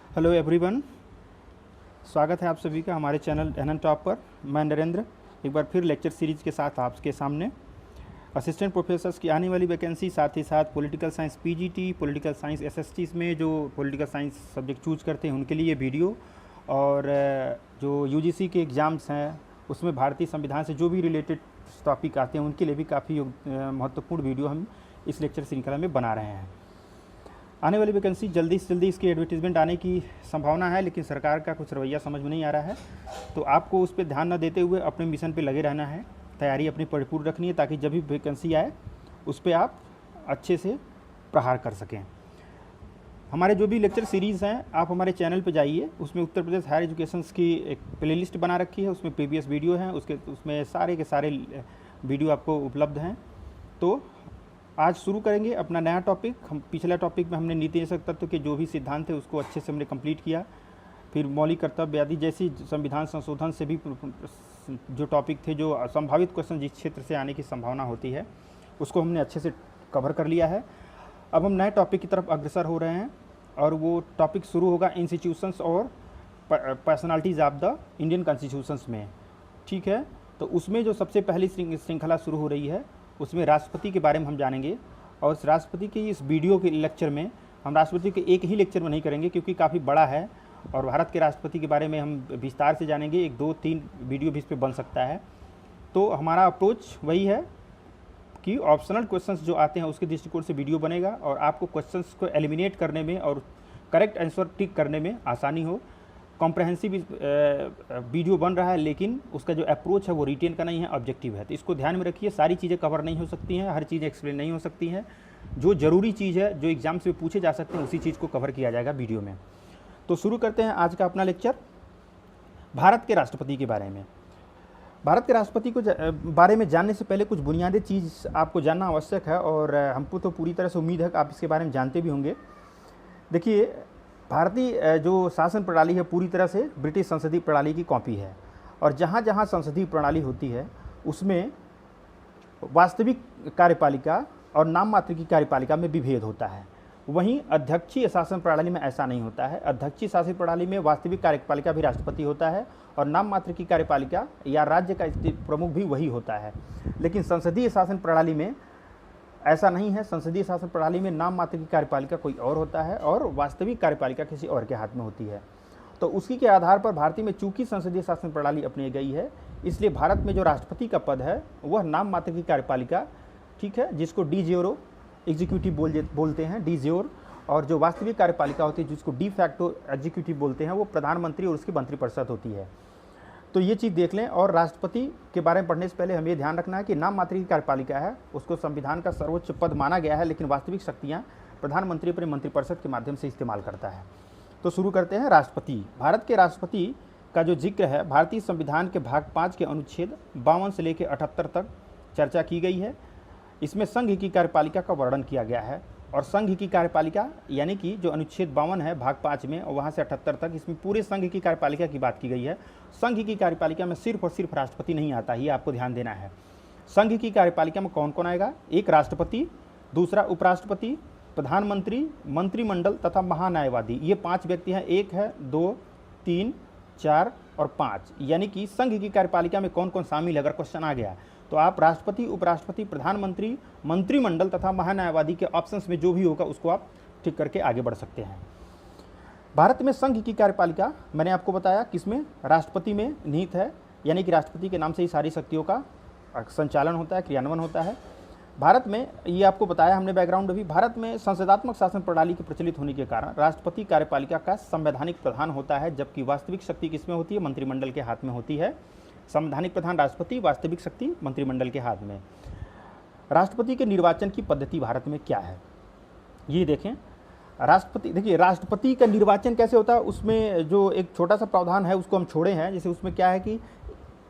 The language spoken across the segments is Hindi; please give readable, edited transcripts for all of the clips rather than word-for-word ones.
हेलो एवरीवन, स्वागत है आप सभी का हमारे चैनल एनएन टॉप पर। मैं नरेंद्र एक बार फिर लेक्चर सीरीज के साथ आपके सामने असिस्टेंट प्रोफेसर्स की आने वाली वैकेंसी, साथ ही साथ political science PGT, political science SSTs में जो पॉलिटिकल साइंस सब्जेक्ट चूज करते हैं उनके लिए वीडियो, और जो यूजीसी के एग्ज़ाम्स हैं उसमें भारतीय संविधान से जो भी रिलेटेड टॉपिक आते हैं उनके लिए भी काफ़ी महत्वपूर्ण वीडियो हम इस लेक्चर श्रृंखला में बना रहे हैं। आने वाली वैकेंसी जल्दी से जल्दी इसकी एडवर्टीजमेंट आने की संभावना है, लेकिन सरकार का कुछ रवैया समझ में नहीं आ रहा है, तो आपको उस पर ध्यान न देते हुए अपने मिशन पे लगे रहना है। तैयारी अपनी परिपूर्ण रखनी है ताकि जब भी वैकेंसी आए उस पर आप अच्छे से प्रहार कर सकें। हमारे जो भी लेक्चर सीरीज़ हैं आप हमारे चैनल पर जाइए, उसमें उत्तर प्रदेश हायर एजुकेशन की एक प्लेलिस्ट बना रखी है, उसमें प्रीवियस वीडियो हैं, उसमें सारे के सारे वीडियो आपको उपलब्ध हैं। तो आज शुरू करेंगे अपना नया टॉपिक। हम पिछला टॉपिक में हमने नीति निषेध तत्व के जो भी सिद्धांत थे उसको अच्छे से हमने कंप्लीट किया। फिर मौलिक कर्तव्य आदि जैसी संविधान संशोधन से भी जो टॉपिक थे, जो संभावित क्वेश्चन जिस क्षेत्र से आने की संभावना होती है उसको हमने अच्छे से कवर कर लिया है। अब हम नए टॉपिक की तरफ अग्रसर हो रहे हैं और वो टॉपिक शुरू होगा इंस्टीट्यूशंस और personalities of the Indian constitutions में। ठीक है, तो उसमें जो सबसे पहली श्रृंखला शुरू हो रही है उसमें राष्ट्रपति के बारे में हम जानेंगे। और उस राष्ट्रपति के इस वीडियो के लेक्चर में हम राष्ट्रपति के एक ही लेक्चर में नहीं करेंगे क्योंकि काफ़ी बड़ा है और भारत के राष्ट्रपति के बारे में हम विस्तार से जानेंगे। 1, 2, 3 वीडियो भी इस पर बन सकता है। तो हमारा अप्रोच वही है कि ऑप्शनल क्वेश्चंस जो आते हैं उसके दृष्टिकोण से वीडियो बनेगा और आपको क्वेश्चंस को एलिमिनेट करने में और करेक्ट आंसर टिक करने में आसानी हो। कॉम्प्रहेंसिव वीडियो बन रहा है, लेकिन उसका जो अप्रोच है वो रिटेन का नहीं है, ऑब्जेक्टिव है। तो इसको ध्यान में रखिए, सारी चीज़ें कवर नहीं हो सकती हैं, हर चीज़ एक्सप्लेन नहीं हो सकती हैं। जो ज़रूरी चीज़ है, जो एग्जाम से पूछे जा सकते हैं, उसी चीज़ को कवर किया जाएगा वीडियो में। तो शुरू करते हैं आज का अपना लेक्चर भारत के राष्ट्रपति के बारे में। भारत के राष्ट्रपति को बारे में जानने से पहले कुछ बुनियादी चीज़ आपको जानना आवश्यक है, और हमको तो पूरी तरह से उम्मीद है कि आप इसके बारे में जानते भी होंगे। देखिए, भारतीय जो शासन प्रणाली है पूरी तरह से ब्रिटिश संसदीय प्रणाली की कॉपी है, और जहाँ जहाँ संसदीय प्रणाली होती है उसमें वास्तविक कार्यपालिका और नाम मात्र की कार्यपालिका में विभेद होता है। वहीं अध्यक्षीय शासन प्रणाली में ऐसा नहीं होता है। अध्यक्षीय शासन प्रणाली में वास्तविक कार्यपालिका भी राष्ट्रपति होता है और नाम मात्र की कार्यपालिका या राज्य का प्रमुख भी वही होता है। लेकिन संसदीय शासन प्रणाली में ऐसा नहीं है। संसदीय शासन प्रणाली में नाम मात्र की कार्यपालिका कोई और होता है और वास्तविक कार्यपालिका किसी और के हाथ में होती है। तो उसी के आधार पर भारतीय में चूंकि संसदीय शासन प्रणाली अपनाई गई है, इसलिए भारत में जो राष्ट्रपति का पद है वह नाम मात्र की कार्यपालिका, ठीक है, जिसको डी ज्यूरो एग्जीक्यूटिव बोलते हैं, डी ज्यूर, और जो वास्तविक कार्यपालिका होती है जिसको डी फैक्टो एग्जीक्यूटिव बोलते हैं, वो प्रधानमंत्री और उसकी मंत्रिपरिषद होती है। तो ये चीज़ देख लें। और राष्ट्रपति के बारे में पढ़ने से पहले हमें ध्यान रखना है कि नाम मात्र की कार्यपालिका है, उसको संविधान का सर्वोच्च पद माना गया है, लेकिन वास्तविक शक्तियाँ प्रधानमंत्री अपने मंत्रिपरिषद के माध्यम से इस्तेमाल करता है। तो शुरू करते हैं। राष्ट्रपति, भारत के राष्ट्रपति का जो जिक्र है भारतीय संविधान के भाग 5 के अनुच्छेद 52 से लेकर 78 तक चर्चा की गई है। इसमें संघ की कार्यपालिका का वर्णन किया गया है, और संघ की कार्यपालिका यानी कि जो अनुच्छेद 52 है भाग 5 में और वहाँ से 78 तक, इसमें पूरे संघ की कार्यपालिका की बात की गई है। संघ की कार्यपालिका में सिर्फ और सिर्फ राष्ट्रपति नहीं आता, ये आपको ध्यान देना है। संघ की कार्यपालिका में कौन कौन आएगा? एक राष्ट्रपति, दूसरा उपराष्ट्रपति, प्रधानमंत्री, मंत्रिमंडल तथा महान्यायवादी। ये 5 व्यक्ति हैं। 1 है, 2, 3, 4 और 5। यानी कि संघ की कार्यपालिका में कौन कौन शामिल है, अगर क्वेश्चन आ गया तो आप राष्ट्रपति, उपराष्ट्रपति, प्रधानमंत्री, मंत्रिमंडल तथा महान्यायवादी के ऑप्शंस में जो भी होगा उसको आप टिक करके आगे बढ़ सकते हैं। भारत में संघ की कार्यपालिका मैंने आपको बताया किसमें? राष्ट्रपति में निहित है, यानी कि राष्ट्रपति के नाम से ही सारी शक्तियों का संचालन होता है, क्रियान्वयन होता है। भारत में, ये आपको बताया हमने बैकग्राउंड अभी, भारत में संसदात्मक शासन प्रणाली के प्रचलित होने के कारण राष्ट्रपति कार्यपालिका का संवैधानिक प्रधान होता है, जबकि वास्तविक शक्ति किसमें होती है? मंत्रिमंडल के हाथ में होती है। संवैधानिक प्रधान राष्ट्रपति, वास्तविक शक्ति मंत्रिमंडल के हाथ में। राष्ट्रपति के निर्वाचन की पद्धति भारत में क्या है ये देखें। राष्ट्रपति, देखिए राष्ट्रपति का निर्वाचन कैसे होता है, उसमें जो एक छोटा सा प्रावधान है उसको हम छोड़े हैं। जैसे उसमें क्या है कि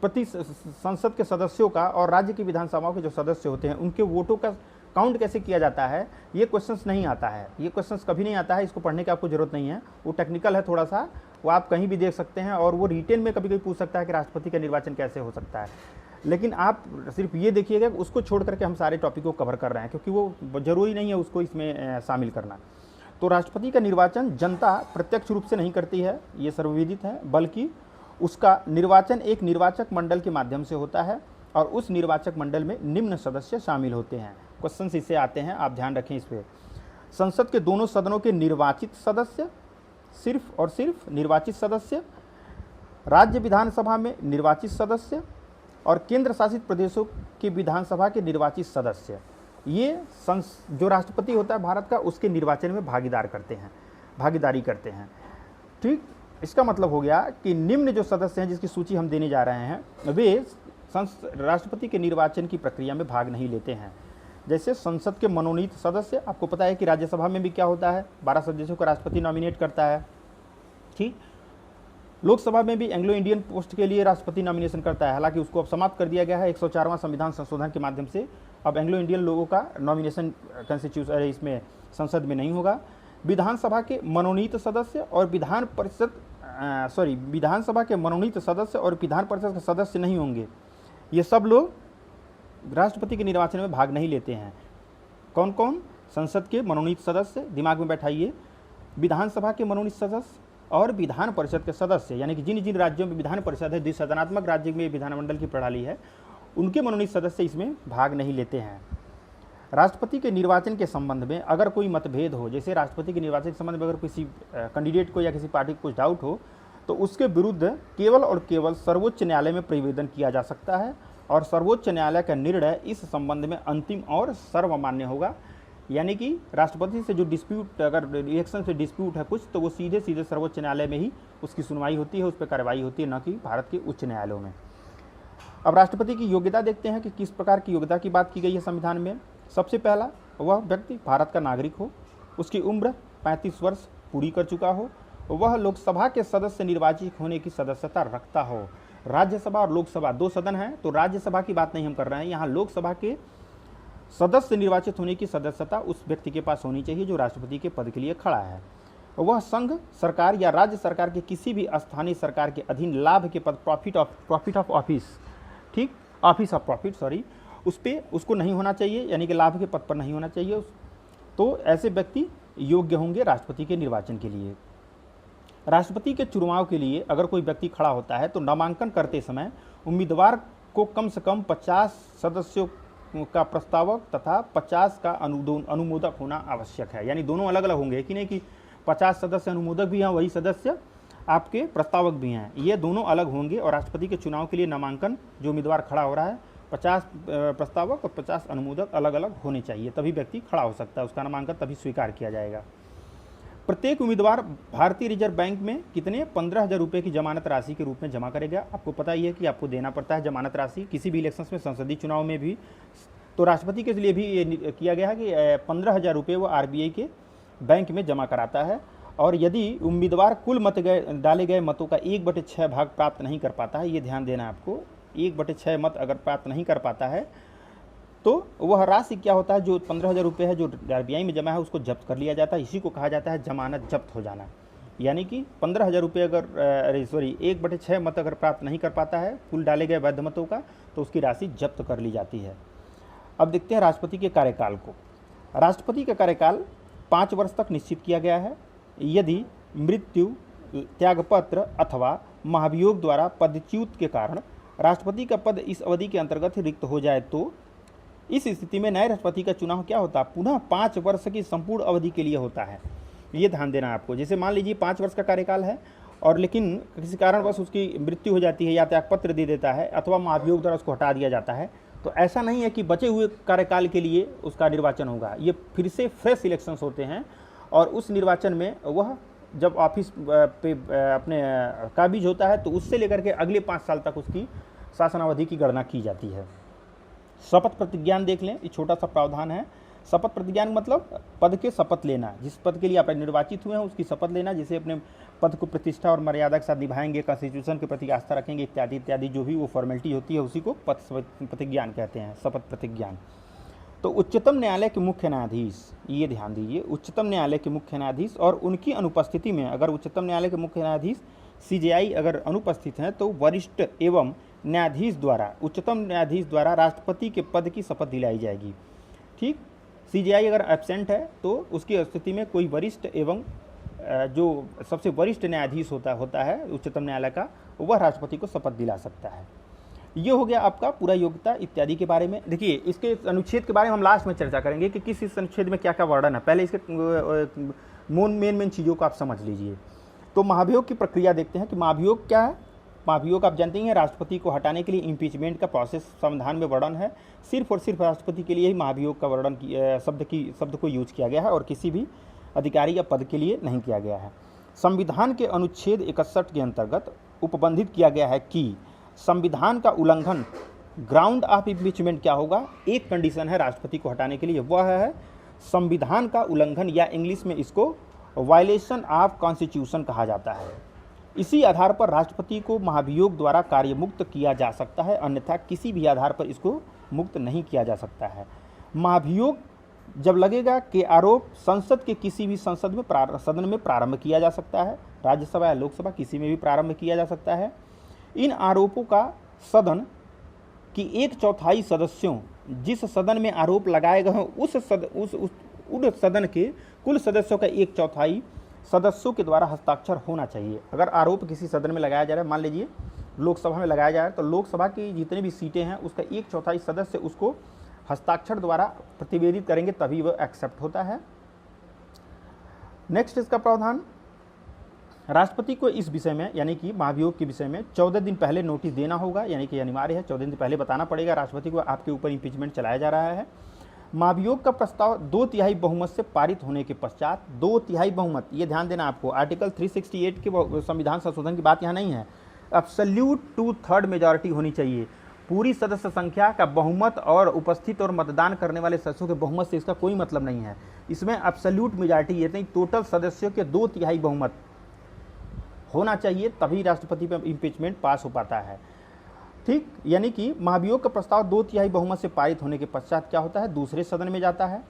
प्रति संसद के सदस्यों का और राज्य की विधानसभाओं के जो सदस्य होते हैं उनके वोटों का काउंट कैसे किया जाता है, ये क्वेश्चंस नहीं आता है। ये क्वेश्चंस कभी नहीं आता है, इसको पढ़ने की आपको जरूरत नहीं है। वो टेक्निकल है थोड़ा सा, वो आप कहीं भी देख सकते हैं, और वो रिटेन में कभी कभी पूछ सकता है कि राष्ट्रपति का निर्वाचन कैसे हो सकता है। लेकिन आप सिर्फ ये देखिएगा, उसको छोड़ करके हम सारे टॉपिक को कवर कर रहे हैं क्योंकि वो ज़रूरी नहीं है उसको इसमें शामिल करना। तो राष्ट्रपति का निर्वाचन जनता प्रत्यक्ष रूप से नहीं करती है, ये सर्वविदित है, बल्कि उसका निर्वाचन एक निर्वाचक मंडल के माध्यम से होता है और उस निर्वाचक मंडल में निम्न सदस्य शामिल होते हैं। क्वेश्चन इससे आते हैं, आप ध्यान रखें इस पर। संसद के दोनों सदनों के निर्वाचित सदस्य, सिर्फ और सिर्फ निर्वाचित सदस्य, राज्य विधानसभा में निर्वाचित सदस्य और केंद्र शासित प्रदेशों की विधानसभा के निर्वाचित सदस्य, ये जो राष्ट्रपति होता है भारत का, उसके निर्वाचन में भागीदारी करते हैं। ठीक, इसका मतलब हो गया कि निम्न जो सदस्य हैं जिसकी सूची हम देने जा रहे हैं वे राष्ट्रपति के निर्वाचन की प्रक्रिया में भाग नहीं लेते हैं। जैसे संसद के मनोनीत सदस्य, आपको पता है कि राज्यसभा में भी क्या होता है, 12 सदस्यों को राष्ट्रपति नॉमिनेट करता है। ठीक, लोकसभा में भी एंग्लो इंडियन पोस्ट के लिए राष्ट्रपति नॉमिनेशन करता है, हालांकि उसको अब समाप्त कर दिया गया है 104वां संविधान संशोधन के माध्यम से। अब एंग्लो इंडियन लोगों का नॉमिनेशन कॉन्स्टिट्यूशन इसमें संसद में नहीं होगा। विधानसभा के मनोनीत सदस्य और विधान परिषद के सदस्य नहीं होंगे। ये सब लोग राष्ट्रपति के निर्वाचन में भाग नहीं लेते हैं। कौन कौन? संसद के मनोनीत सदस्य, दिमाग में बैठाइए, विधानसभा के मनोनीत सदस्य और विधान परिषद के सदस्य, यानी कि जिन जिन राज्यों में विधान परिषद है, द्विसदनात्मक राज्य में विधानमंडल की प्रणाली है, उनके मनोनीत सदस्य इसमें भाग नहीं लेते हैं। राष्ट्रपति के निर्वाचन के संबंध में अगर कोई मतभेद हो, जैसे राष्ट्रपति के निर्वाचन के संबंध में अगर किसी कैंडिडेट को या किसी पार्टी को कुछ डाउट हो, तो उसके विरुद्ध केवल और केवल सर्वोच्च न्यायालय में प्रतिवेदन किया जा सकता है और सर्वोच्च न्यायालय का निर्णय इस संबंध में अंतिम और सर्वमान्य होगा। यानी कि राष्ट्रपति से जो डिस्प्यूट, अगर इलेक्शन से डिस्प्यूट है कुछ, तो वो सीधे सीधे सर्वोच्च न्यायालय में ही उसकी सुनवाई होती है, उस पर कार्रवाई होती है, न कि भारत के उच्च न्यायालयों में। अब राष्ट्रपति की योग्यता देखते हैं कि किस प्रकार की योग्यता की बात की गई है संविधान में। सबसे पहला, वह व्यक्ति भारत का नागरिक हो, उसकी उम्र 35 वर्ष पूरी कर चुका हो, वह लोकसभा के सदस्य निर्वाचित होने की सदस्यता रखता हो। राज्यसभा और लोकसभा 2 सदन हैं, तो राज्यसभा की बात नहीं हम कर रहे हैं, यहाँ लोकसभा के सदस्य निर्वाचित होने की सदस्यता उस व्यक्ति के पास होनी चाहिए जो राष्ट्रपति के पद के लिए खड़ा है। वह संघ सरकार या राज्य सरकार के किसी भी स्थानीय सरकार के अधीन लाभ के पद, प्रॉफिट ऑफ ऑफिस, ठीक, ऑफिस ऑफ प्रॉफिट, सॉरी, उस पर उसको नहीं होना चाहिए, यानी कि लाभ के पद पर नहीं होना चाहिए। तो ऐसे व्यक्ति योग्य होंगे राष्ट्रपति के निर्वाचन के लिए। राष्ट्रपति के चुनाव के लिए अगर कोई व्यक्ति खड़ा होता है तो नामांकन करते समय उम्मीदवार को कम से कम 50 सदस्यों का प्रस्तावक तथा 50 का अनुमोदक होना आवश्यक है। यानी दोनों अलग अलग होंगे कि नहीं, कि 50 सदस्य अनुमोदक भी हैं, वही सदस्य आपके प्रस्तावक भी हैं, ये दोनों अलग होंगे। और राष्ट्रपति के चुनाव के लिए नामांकन जो उम्मीदवार खड़ा हो रहा है, 50 प्रस्तावक और 50 अनुमोदक अलग अलग होने चाहिए, तभी व्यक्ति खड़ा हो सकता है, उसका नामांकन तभी स्वीकार किया जाएगा। प्रत्येक उम्मीदवार भारतीय रिजर्व बैंक में कितने 15,000 रुपये की जमानत राशि के रूप में जमा करेगा। आपको पता ही है कि आपको देना पड़ता है जमानत राशि किसी भी इलेक्शंस में, संसदीय चुनाव में भी। तो राष्ट्रपति के लिए भी ये किया गया है कि 15,000 रुपये वो RBI के बैंक में जमा कराता है। और यदि उम्मीदवार कुल डाले गए मतों का 1/6 भाग प्राप्त नहीं कर पाता है, ये ध्यान देना है आपको, 1/6 मत अगर प्राप्त नहीं कर पाता है तो वह राशि क्या होता है, जो 15,000 रुपये है जो RBI में जमा है उसको जब्त कर लिया जाता है। इसी को कहा जाता है जमानत जब्त हो जाना। यानी कि 15,000 रुपये अगर 1/6 मत अगर प्राप्त नहीं कर पाता है कुल डाले गए वैध मतों का, तो उसकी राशि जब्त कर ली जाती है। अब देखते हैं राष्ट्रपति के कार्यकाल को। राष्ट्रपति का कार्यकाल 5 वर्ष तक निश्चित किया गया है। यदि मृत्यु, त्यागपत्र अथवा महाभियोग द्वारा पदच्युत के कारण राष्ट्रपति का पद इस अवधि के अंतर्गत ही रिक्त हो जाए तो इस स्थिति में नए राष्ट्रपति का चुनाव क्या होता है, पुनः 5 वर्ष की संपूर्ण अवधि के लिए होता है। ये ध्यान देना आपको। जैसे मान लीजिए 5 वर्ष का कार्यकाल है और लेकिन किसी कारणवश उसकी मृत्यु हो जाती है या त्यागपत्र दे देता है अथवा महाभियोग द्वारा उसको हटा दिया जाता है, तो ऐसा नहीं है कि बचे हुए कार्यकाल के लिए उसका निर्वाचन होगा। ये फिर से फ्रेश इलेक्शंस होते हैं और उस निर्वाचन में वह जब ऑफिस पे अपने काबिज होता है तो उससे लेकर के अगले 5 साल तक उसकी शासनावधि की गणना की जाती है। शपथ प्रतिज्ञान देख लें, ये छोटा सा प्रावधान है। शपथ प्रतिज्ञान मतलब पद के शपथ लेना, जिस पद के लिए आप निर्वाचित हुए हैं उसकी शपथ लेना, जिसे अपने पद को प्रतिष्ठा और मर्यादा के साथ निभाएंगे, कॉन्स्टिट्यूशन के प्रति आस्था रखेंगे, इत्यादि इत्यादि जो भी वो फॉर्मेलिटी होती है उसी को प्रतिज्ञान कहते हैं, शपथ प्रतिज्ञान। तो उच्चतम न्यायालय के मुख्य न्यायाधीश, ये ध्यान दीजिए, उच्चतम न्यायालय के मुख्य न्यायाधीश और उनकी अनुपस्थिति में, अगर उच्चतम न्यायालय के मुख्य न्यायाधीश CJI अगर अनुपस्थित हैं तो वरिष्ठ एवं न्यायाधीश द्वारा, उच्चतम न्यायाधीश द्वारा राष्ट्रपति के पद की शपथ दिलाई जाएगी। ठीक, CJI अगर एब्सेंट है तो उसकी स्थिति में कोई वरिष्ठ एवं जो सबसे वरिष्ठ न्यायाधीश होता है उच्चतम न्यायालय का, वह राष्ट्रपति को शपथ दिला सकता है। ये हो गया आपका पूरा योग्यता इत्यादि के बारे में। देखिए इसके अनुच्छेद के बारे में हम लास्ट में चर्चा करेंगे कि किस इस अनुच्छेद में क्या क्या वर्णन है। पहले इसके मेन चीज़ों को आप समझ लीजिए। तो महाभियोग की प्रक्रिया देखते हैं कि महाभियोग क्या है। महाभियोग आप जानते हैं राष्ट्रपति को हटाने के लिए इम्पीचमेंट का प्रोसेस संविधान में वर्णन है। सिर्फ और सिर्फ राष्ट्रपति के लिए ही महाभियोग का वर्णन शब्द को यूज किया गया है और किसी भी अधिकारी या पद के लिए नहीं किया गया है। संविधान के अनुच्छेद 61 के अंतर्गत उपबंधित किया गया है कि संविधान का उल्लंघन ग्राउंड ऑफ इम्पीचमेंट क्या होगा, एक कंडीशन है राष्ट्रपति को हटाने के लिए, वह है संविधान का उल्लंघन, या इंग्लिश में इसको वायलेशन ऑफ कॉन्स्टिट्यूशन कहा जाता है। इसी आधार पर राष्ट्रपति को महाभियोग द्वारा कार्यमुक्त किया जा सकता है, अन्यथा किसी भी आधार पर इसको मुक्त नहीं किया जा सकता है। महाभियोग जब लगेगा कि आरोप संसद के किसी भी सदन में प्रारंभ किया जा सकता है, राज्यसभा या लोकसभा किसी में भी प्रारंभ किया जा सकता है। इन आरोपों का सदन की 1/4 सदस्यों, जिस सदन में आरोप लगाए गए हों उस सदन के कुल सदस्यों का 1/4 सदस्यों के द्वारा हस्ताक्षर होना चाहिए। अगर आरोप किसी सदन में लगाया जा रहा है, मान लीजिए लोकसभा में लगाया जा रहा है, तो लोकसभा की जितनी भी सीटें हैं उसका 1/4 सदस्य उसको हस्ताक्षर द्वारा प्रतिवेदित करेंगे, तभी वह एक्सेप्ट होता है। नेक्स्ट इसका प्रावधान, राष्ट्रपति को इस विषय में यानी कि महाभियोग के विषय में 14 दिन पहले नोटिस देना होगा, यानी कि अनिवार्य है। 14 दिन पहले बताना पड़ेगा राष्ट्रपति को आपके ऊपर इम्पीचमेंट चलाया जा रहा है। महाभियोग का प्रस्ताव 2/3 बहुमत से पारित होने के पश्चात, 2/3 बहुमत, ये ध्यान देना आपको, आर्टिकल 368 के संविधान संशोधन की बात यहाँ नहीं है। एब्सोल्यूट 2/3 मेजॉरिटी होनी चाहिए। पूरी सदस्य संख्या का बहुमत और उपस्थित और मतदान करने वाले सदस्यों के बहुमत से इसका कोई मतलब नहीं है। इसमें एब्सोल्यूट मेजॉरिटी यानी टोटल सदस्यों के 2/3 बहुमत होना चाहिए, तभी राष्ट्रपति पर इम्पीचमेंट पास हो पाता है। ठीक, यानी कि महाभियोग का प्रस्ताव 2/3 बहुमत से पारित होने के पश्चात क्या होता है, दूसरे सदन में जाता है।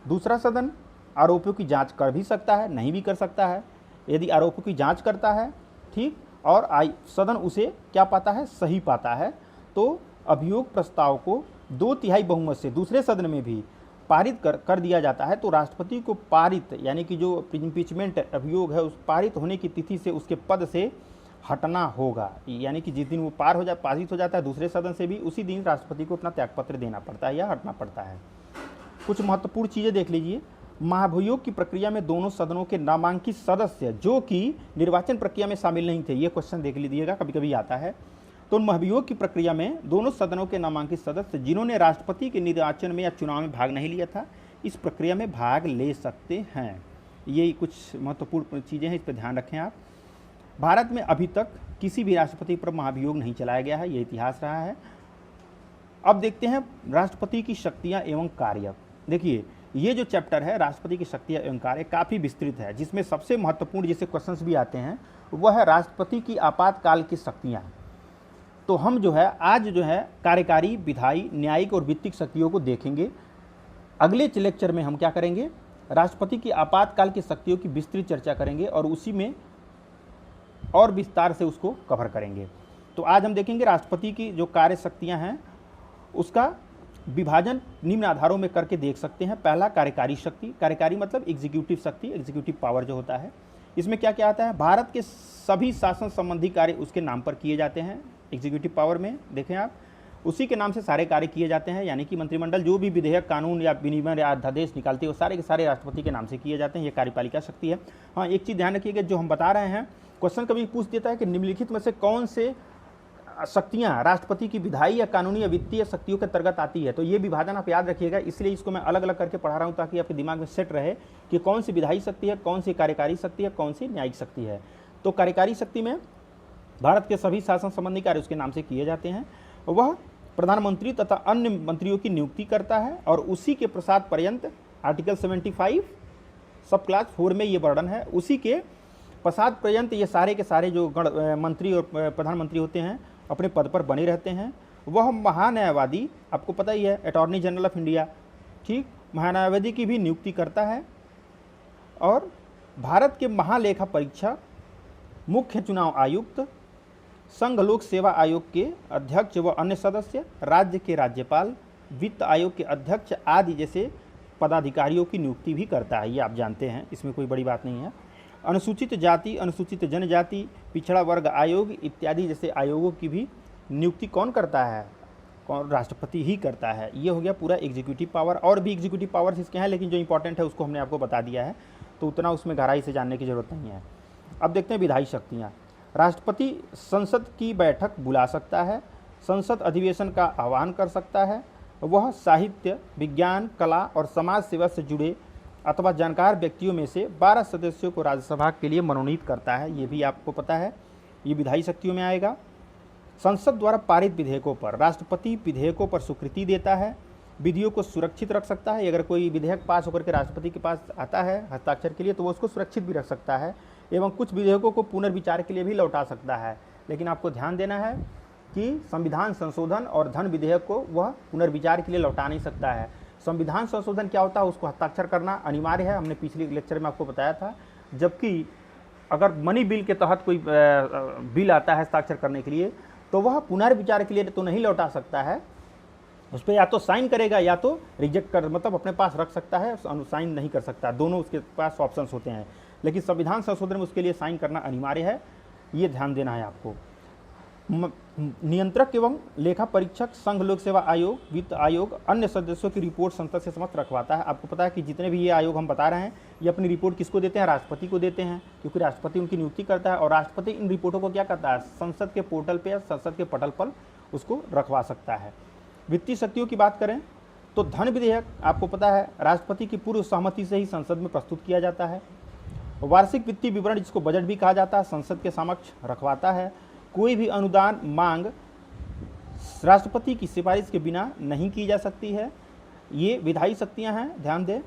दूसरा सदन आरोपों की जांच कर भी सकता है, नहीं भी कर सकता है। यदि आरोपों की जांच करता है, ठीक, और सदन उसे क्या पाता है, सही पाता है, तो अभियोग प्रस्ताव को 2/3 बहुमत से दूसरे सदन में भी पारित कर दिया जाता है। तो राष्ट्रपति को पारित यानी कि जो इम्पीचमेंट अभियोग है उस पारित होने की तिथि से उसके पद से हटना होगा, यानी कि जिस दिन वो पारित हो जाता है दूसरे सदन से भी, उसी दिन राष्ट्रपति को अपना त्यागपत्र देना पड़ता है या हटना पड़ता है। कुछ महत्वपूर्ण चीज़ें देख लीजिए। महाभियोग की प्रक्रिया में दोनों सदनों के नामांकित सदस्य जो कि निर्वाचन प्रक्रिया में शामिल नहीं थे, ये क्वेश्चन देख लीजिएगा, कभी कभी आता है। तो महाभियोग की प्रक्रिया में दोनों सदनों के नामांकित सदस्य जिन्होंने राष्ट्रपति के निर्वाचन में या चुनाव में भाग नहीं लिया था, इस प्रक्रिया में भाग ले सकते हैं। ये कुछ महत्वपूर्ण चीज़ें हैं, इस पर ध्यान रखें आप। भारत में अभी तक किसी भी राष्ट्रपति पर महाभियोग नहीं चलाया गया है, ये इतिहास रहा है। अब देखते हैं राष्ट्रपति की शक्तियाँ एवं कार्य। देखिए ये जो चैप्टर है राष्ट्रपति की शक्तियाँ एवं कार्य काफ़ी विस्तृत है, जिसमें सबसे महत्वपूर्ण जिससे क्वेश्चंस भी आते हैं वह है राष्ट्रपति की आपातकाल की शक्तियाँ। तो हम जो है आज जो है कार्यकारी, विधायी, न्यायिक और वित्तीय शक्तियों को देखेंगे। अगले लेक्चर में हम क्या करेंगे, राष्ट्रपति की आपातकाल की शक्तियों की विस्तृत चर्चा करेंगे और उसी में और विस्तार से उसको कवर करेंगे। तो आज हम देखेंगे राष्ट्रपति की जो कार्य शक्तियाँ हैं उसका विभाजन निम्न आधारों में करके देख सकते हैं। पहला कार्यकारी शक्ति, कार्यकारी मतलब एग्जीक्यूटिव शक्ति, एग्जीक्यूटिव पावर जो होता है। इसमें क्या क्या आता है, भारत के सभी शासन संबंधी कार्य उसके नाम पर किए जाते हैं। एग्जीक्यूटिव पावर में देखें आप, उसी के नाम से सारे कार्य किए जाते हैं, यानी कि मंत्रिमंडल जो भी विधेयक, कानून या विनियम या अध्यादेश निकालते हैं वो सारे के सारे राष्ट्रपति के नाम से किए जाते हैं। ये कार्यपालिका शक्ति है। हाँ, एक चीज़ ध्यान रखिएगा, जो हम बता रहे हैं क्वेश्चन कभी पूछ देता है कि निम्नलिखित में से कौन से शक्तियाँ राष्ट्रपति की विधायी या कानूनी या वित्तीय शक्तियों के अंतर्गत आती है। तो ये विभाजन आप याद रखिएगा, इसलिए इसको मैं अलग अलग करके पढ़ा रहा हूँ ताकि आपके दिमाग में सेट रहे कि कौन सी विधायी शक्ति है, कौन सी कार्यकारी शक्ति है, कौन सी न्यायिक शक्ति है। तो कार्यकारी शक्ति में भारत के सभी शासन संबंधी कार्य उसके नाम से किए जाते हैं। वह प्रधानमंत्री तथा अन्य मंत्रियों की नियुक्ति करता है और उसी के प्रसाद पर्यंत आर्टिकल 75 सब क्लास 4 में ये वर्णन है, उसी के प्रसाद पर्यंत ये सारे के सारे जो मंत्री और प्रधानमंत्री होते हैं अपने पद पर बने रहते हैं। वह महान्यायवादी, आपको पता ही है, अटॉर्नी जनरल ऑफ इंडिया, ठीक, महान्यायवादी की भी नियुक्ति करता है और भारत के महालेखा परीक्षक, मुख्य चुनाव आयुक्त, संघ लोक सेवा आयोग के अध्यक्ष व अन्य सदस्य, राज्य के राज्यपाल, वित्त आयोग के अध्यक्ष आदि जैसे पदाधिकारियों की नियुक्ति भी करता है, ये आप जानते हैं, इसमें कोई बड़ी बात नहीं है। अनुसूचित जाति, अनुसूचित जनजाति, पिछड़ा वर्ग आयोग इत्यादि जैसे आयोगों की भी नियुक्ति कौन करता है? कौन? राष्ट्रपति ही करता है। ये हो गया पूरा एग्जीक्यूटिव पावर। और भी एग्जीक्यूटिव पावर्स इसके हैं, लेकिन जो इंपॉर्टेंट है उसको हमने आपको बता दिया है, तो उतना उसमें गहराई से जानने की ज़रूरत नहीं है। अब देखते हैं विधायी शक्तियाँ। राष्ट्रपति संसद की बैठक बुला सकता है, संसद अधिवेशन का आह्वान कर सकता है, वह साहित्य, विज्ञान, कला और समाज सेवा से जुड़े अथवा जानकार व्यक्तियों में से 12 सदस्यों को राज्यसभा के लिए मनोनीत करता है। ये भी आपको पता है, ये विधायी शक्तियों में आएगा। संसद द्वारा पारित विधेयकों पर राष्ट्रपति विधेयकों पर स्वीकृति देता है, विधियों को सुरक्षित रख सकता है। अगर कोई विधेयक पास होकर के राष्ट्रपति के पास आता है हस्ताक्षर के लिए, तो वो उसको सुरक्षित भी रख सकता है एवं कुछ विधेयकों को पुनर्विचार के लिए भी लौटा सकता है। लेकिन आपको ध्यान देना है कि संविधान संशोधन और धन विधेयक को वह पुनर्विचार के लिए लौटा नहीं सकता है। संविधान संशोधन क्या होता है, उसको हस्ताक्षर करना अनिवार्य है, हमने पिछले लेक्चर में आपको बताया था। जबकि अगर मनी बिल के तहत कोई बिल आता है हस्ताक्षर करने के लिए, तो वह पुनर्विचार के लिए तो नहीं लौटा सकता है, उस पर या तो साइन करेगा या तो रिजेक्ट कर, मतलब अपने पास रख सकता है, साइन नहीं कर सकता, दोनों उसके पास ऑप्शंस होते हैं। लेकिन संविधान संशोधन में उसके लिए साइन करना अनिवार्य है, ये ध्यान देना है आपको। नियंत्रक एवं लेखा परीक्षक, संघ लोक सेवा आयोग, वित्त आयोग अन्य सदस्यों की रिपोर्ट संसद से समक्ष रखवाता है। आपको पता है कि जितने भी ये आयोग हम बता रहे हैं, ये अपनी रिपोर्ट किसको देते हैं? राष्ट्रपति को देते हैं, क्योंकि राष्ट्रपति उनकी नियुक्ति करता है और राष्ट्रपति इन रिपोर्टों को क्या करता है? संसद के पोर्टल पर या संसद के पटल पर उसको रखवा सकता है। वित्तीय शक्तियों की बात करें तो धन विधेयक आपको पता है राष्ट्रपति की पूर्व सहमति से ही संसद में प्रस्तुत किया जाता है। वार्षिक वित्तीय विवरण, जिसको बजट भी कहा जाता है, संसद के समक्ष रखवाता है। कोई भी अनुदान मांग राष्ट्रपति की सिफारिश के बिना नहीं की जा सकती है। ये विधायी शक्तियां हैं, ध्यान दें।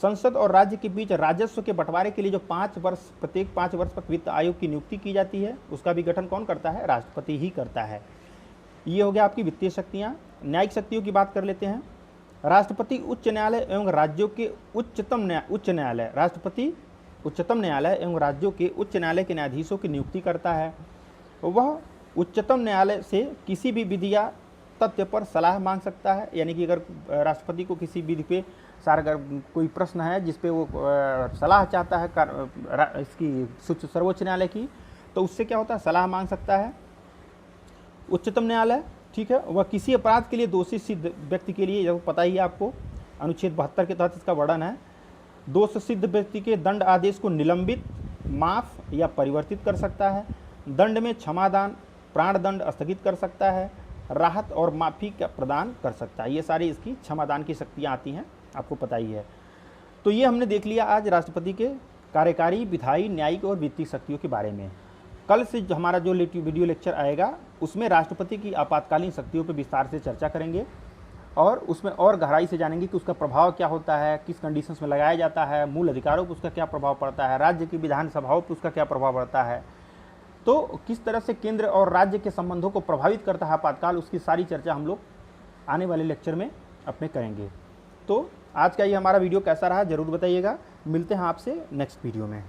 संसद और राज्य के बीच राजस्व के बंटवारे के लिए जो 5 वर्ष, प्रत्येक 5 वर्ष पर वित्त आयोग की नियुक्ति की जाती है, उसका भी गठन कौन करता है? राष्ट्रपति ही करता है। ये हो गया आपकी वित्तीय शक्तियाँ। न्यायिक शक्तियों की बात कर लेते हैं। राष्ट्रपति उच्च न्यायालय एवं राज्यों के उच्च न्यायालय, राष्ट्रपति उच्चतम न्यायालय एवं राज्यों के उच्च न्यायालय के न्यायाधीशों की नियुक्ति करता है। वह उच्चतम न्यायालय से किसी भी विधि या तथ्य पर सलाह मांग सकता है, यानी कि अगर राष्ट्रपति को किसी विधि पे अगर कोई प्रश्न है जिस पे वो सलाह चाहता है इसकी सर्वोच्च न्यायालय की, तो उससे क्या होता है? सलाह मांग सकता है उच्चतम न्यायालय। ठीक है, वह किसी अपराध के लिए दोषी सिद्ध व्यक्ति के लिए, जब पता ही है आपको, अनुच्छेद 72 के तहत इसका वर्णन है, दोष सिद्ध व्यक्ति के दंड आदेश को निलंबित, माफ या परिवर्तित कर सकता है। दंड में क्षमादान, प्राण दंड स्थगित कर सकता है, राहत और माफी का प्रदान कर सकता है। ये सारी इसकी क्षमादान की शक्तियाँ आती हैं, आपको पता ही है। तो ये हमने देख लिया आज राष्ट्रपति के कार्यकारी, विधायी, न्यायिक और वित्तीय शक्तियों के बारे में। कल से जो हमारा जो वीडियो लेक्चर आएगा, उसमें राष्ट्रपति की आपातकालीन शक्तियों पर विस्तार से चर्चा करेंगे और उसमें और गहराई से जानेंगे कि उसका प्रभाव क्या होता है, किस कंडीशंस में लगाया जाता है, मूल अधिकारों पर उसका क्या प्रभाव पड़ता है, राज्य की विधानसभाओं पर उसका क्या प्रभाव पड़ता है, तो किस तरह से केंद्र और राज्य के संबंधों को प्रभावित करता है आपातकाल, उसकी सारी चर्चा हम लोग आने वाले लेक्चर में अपने करेंगे। तो आज का ये हमारा वीडियो कैसा रहा ज़रूर बताइएगा। मिलते हैं आपसे नेक्स्ट वीडियो में।